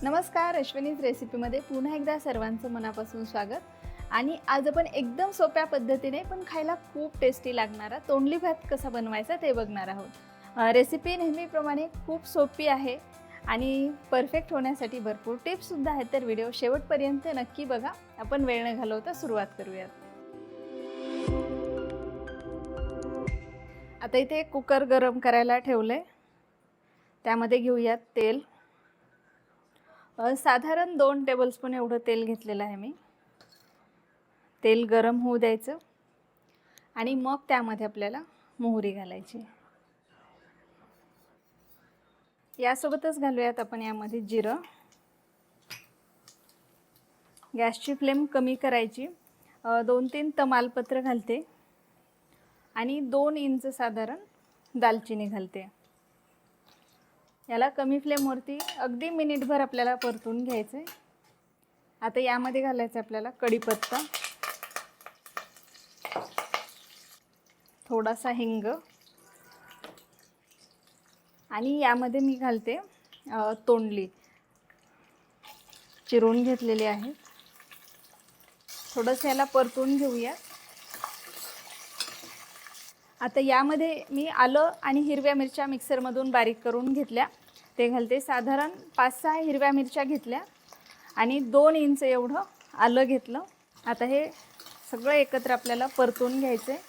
नमस्कार, अश्विनीज रेसिपीमध्ये पुन्हा एकदा सर्वांचं मनापासून स्वागत। आणि आज आपण एकदम सोप्या पद्धतीने पण खायला खूप टेस्टी लागणारा तोंडली भात कसा बनवायचा ते बघणार आहोत। रेसिपी नेहमीप्रमाणे खूप सोपी आहे आणि परफेक्ट होण्यासाठी भरपूर टिप्स सुद्धा आहेत, तर व्हिडिओ शेवटपर्यंत नक्की बघा। आपण वेळ न घालवता सुरुवात करूयात। आता इथे कुकर गरम करायला ठेवले, त्यामध्ये घेऊयात तेल। साधारण 2 टेबलस्पून एवढं तेल घेतलेलं आहे मी। तेल गरम होऊ द्यायचं आणि मग त्यामध्ये आपल्याला मोहरी घालायची। यासोबतच घालूयात आपण यामध्ये जिरं। गॅसची फ्लेम कमी करायची। 2-3 तमालपत्र घालते आणि 2 इंच साधारण दालचिनी घालते। याला कमी फ्लेमवरती अगदी मिनिटभर आपल्याला परतून घ्यायचं आहे। आता यामध्ये घालायचं आपल्याला कढीपत्ता, थोडासा हिंग आणि यामध्ये मी घालते तोंडली चिरून घेतलेली आहे। थोडंसं याला परतून घेऊया। आता यामध्ये मी आलं आणि हिरव्या मिरच्या मिक्सरमधून बारीक करून घेतल्या, ते घालते। साधारण 5-6 हिरव्या मिरच्या घेतल्या आणि 2 इंच एवढं आलं घेतलं। आता हे सगळं एकत्र आपल्याला परतून घ्यायचं आहे।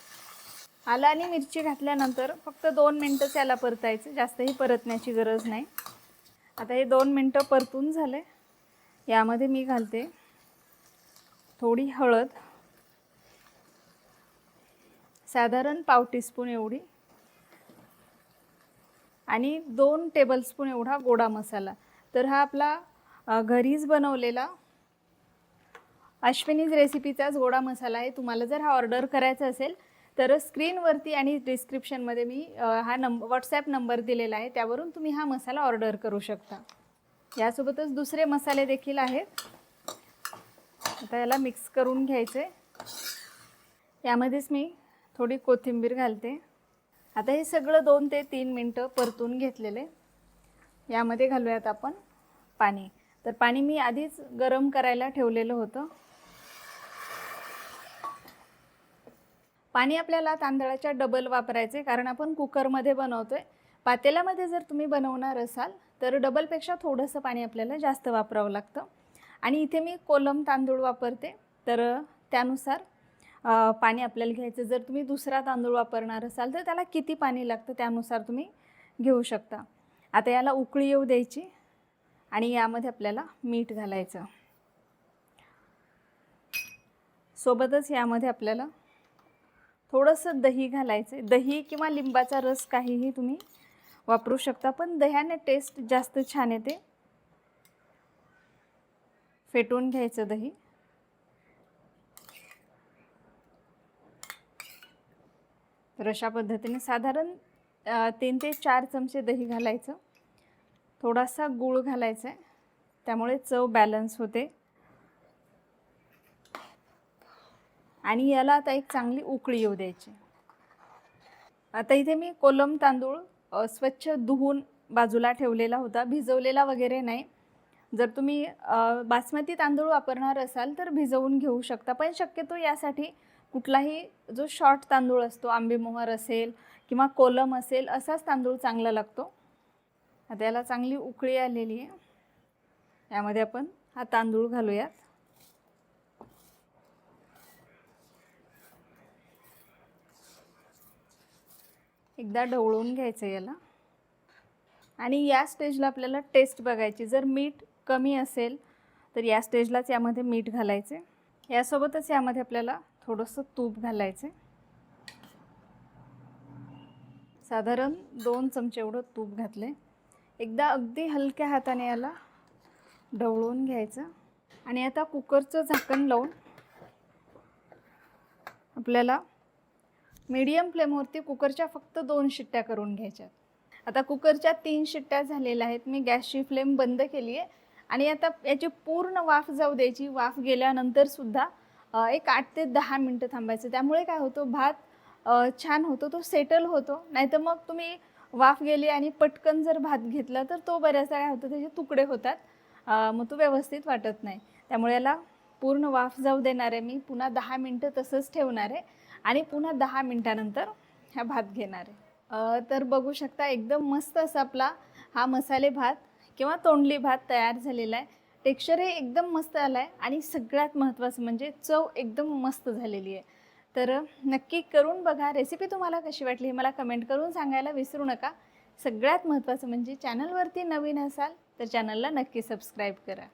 आलं आणि मिरची घातल्यानंतर फक्त 2 मिनटंच याला परतायचं, जास्तही परतण्याची गरज नाही। आता हे 2 मिनटं परतून झाले। यामध्ये मी घालते थोडी हळद, साधारण पाव टीस्पून एवढी, आणि 2 टेबलस्पून एवढा गोडा मसाला। तर हा आपला घरीच बनवलेला अश्विनीज रेसिपीचाच गोडा मसाला आहे। तुम्हाला जर हा ऑर्डर करायचा असेल तर स्क्रीनवरती आणि डिस्क्रिप्शनमध्ये मी हा व्हॉट्सॲप नंबर दिलेला आहे, त्यावरून तुम्ही हा मसाला ऑर्डर करू शकता। यासोबतच दुसरे मसाले देखील आहेत। आता याला मिक्स करून घ्यायचे। यामध्येच मी थोडी कोथिंबीर घालते। आता हे सगळं 2 ते 3 मिनटं परतून घेतलेले। यामध्ये घालूयात आपण पाणी। तर पाणी मी आधीच गरम करायला ठेवलेलं होतं। पाणी आपल्याला तांदळाच्या डबल वापरायचे, कारण आपण कुकरमध्ये बनवतोय। पातेल्यामध्ये जर तुम्ही बनवणार असाल तर डबलपेक्षा थोडंसं पाणी आपल्याला जास्त वापरावं लागतं। आणि इथे मी कोलम तांदूळ वापरते, तर त्यानुसार पाणी आपल्याला घ्यायचं। जर तुम्ही दुसरा तांदूळ वापरणार असाल तर त्याला किती पाणी लागतं त्यानुसार तुम्ही घेऊ शकता। आता याला उकळी येऊ द्यायची आणि यामध्ये आपल्याला मीठ घालायचं। सोबतच यामध्ये आपल्याला थोडंसं दही घालायचं। दही किंवा लिंबाचा रस काहीही तुम्ही वापरू शकता, पण दह्याने टेस्ट जास्त छान येते। फेटून घ्यायचं दही। तर अशा पद्धतीने साधारण 3 ते 4 चमचे दही घालायचं। थोडासा गूळ घालायचा आहे, त्यामुळे चव बॅलन्स होते। आणि याला आता एक चांगली उकळी येऊ द्यायची। आता इथे मी कोलम तांदूळ स्वच्छ धुवून बाजूला ठेवलेला होता, भिजवलेला वगैरे नाही। जर तुम्ही बासमती तांदूळ वापरणार असाल तर भिजवून घेऊ शकता, पण शक्यतो यासाठी कुठलाही जो शॉर्ट तांदूळ असतो, आंबेमोहर असेल किंवा कोलम असेल, असाच तांदूळ चांगला लागतो। आता याला चांगली उकळी आलेली आहे। यामध्ये आपण हा तांदूळ घालूयात। एकदा ढवळून घ्यायचं याला। आणि या स्टेजला आपल्याला टेस्ट बघायची। जर मीठ कमी असेल तर या स्टेजलाच यामध्ये मीठ घालायचे। यासोबतच यामध्ये आपल्याला थोडंसं तूप घालायचे। साधारण 2 चमचे एवढं तूप घातले। एकदा अगदी हलक्या हाताने याला ढवळून घ्यायचं आणि आता कुकरचं झाकण लावून आपल्याला मीडियम फ्लेमवरती कुकरच्या फक्त 2 शिट्ट्या करून घ्यायच्या। आता कुकरच्या 3 शिट्ट्या झालेल्या आहेत। मी गॅसची फ्लेम बंद केली आहे आणि आता याची पूर्ण वाफ जाऊ द्यायची। वाफ गेल्यानंतर सुद्धा एक 8 ते 10 मिनटं थांबायचं। त्यामुळे काय होतं, भात छान होतो, तो सेटल होतो। नाहीतर मग तुम्ही वाफ गेली आणि पटकन जर भात घेतला तर तो बऱ्याचदा काय होतं, त्याचे तुकडे होतात मग तो व्यवस्थित वाटत नाही. त्यामुळे याला पूर्ण वाफ जाऊ देणार आहे मी. पुन्हा 10 मिनटं तसंच ठेवणार आहे आणि पुन्हा 10 मिनटानंतर हा भात घेणार आहे. तर बघू शकता एकदम मस्त असा आपला हा मसाले भात किंवा तोंडली भात तयार झालेला आहे. टेक्स्चर हे एकदम मस्त आलं आहे आणि सगळ्यात महत्त्वाचं म्हणजे चव एकदम मस्त झालेली आहे. तर नक्की करून बघा. रेसिपी तुम्हाला कशी वाटली हे मला कमेंट करून सांगायला विसरू नका. सगळ्यात महत्त्वाचं म्हणजे चॅनलवरती नवीन असाल तर चॅनलला नक्की सबस्क्राईब करा.